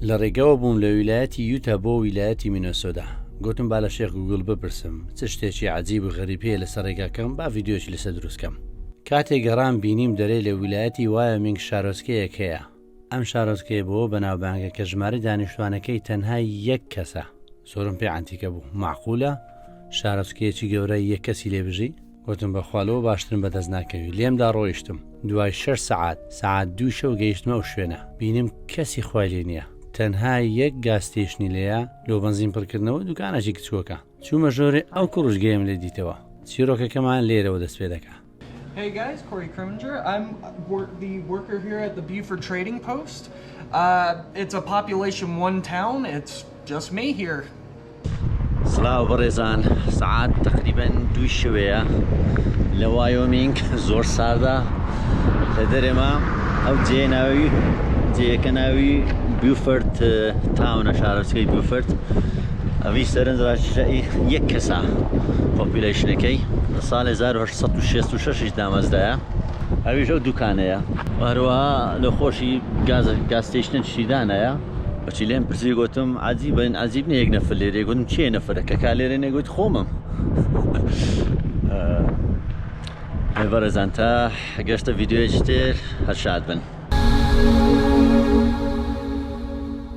لە ڕێگەوە بووم لە ویلایەتی یوتا بۆ ویلایەتی مینەسۆدا. گوتم با لە شێخ گوگڵ بپرسم چ شتێکی عجیب و غەریبەیە لەسەر ڕێگاکەم با ڤیدیۆکی لەسەر دروستکەم. کاتێک گەڕام بینیم دەرێ لە ویلایەتی وایۆمینگ شارۆچکەیەک هەیە. ئەم شارۆچکەیە بۆ بەناوبانگە کە ژمارەی دانیشتوانەکەی تەنها یەک کەسە. زۆرم پێ عەنتیکە بوو. معقولە شارۆچکەیەکی گەورە یەک کەسی لێبژی؟ گوتم بەخوالەوە باشترم بەدەست ناکەوی. لێمدا ڕۆیشتم. دوای 6 ساعت 2 شەو گەیشتمە و شوێنە. بینیم کەسی خوای لێ نییە. تەنها یەک گاستێشنی لێیە لۆ بەنزین پڕکردنەوە دوکانێکی کچووەکە. چوومە ژۆرێ ئەو کوڕژگەیم لێ دیتەوە. چیرۆکەکەمان لێرەوە دەست پێ دەکا. Hey guys, Corey Kriminger. I'm the worker here at the Buford Trading Post. It's a population 1 town. It's just me here. سڵاو بەڕێزان، سعات تقریباً 2 شەوەیە لە وایۆمینگ، زۆر ساردا. لە دەرێمە ئەو جێیەکە ناوی بیوفرد تاونە، شارۆچکەی بیوفرد. ئەوی سەرنجڕاکێشایی یەک کەسە پۆپیلەیشنەکەی لە ساڵی 1866 دامەزدایە. ئەویش ئەو دوکانەیە. هەروەها لە خۆشی گاستێشنە شیدانەیە. بەچی لێم پرسی گوتم عجیبن، عجیب نیە یەک نەفر لێرە. گوتم چێ نەفرەکە کا لێرە نێگوت خۆمم. بەڕێزان تا گەشتە ڤیدیۆیەکی تر هەر شاد بن.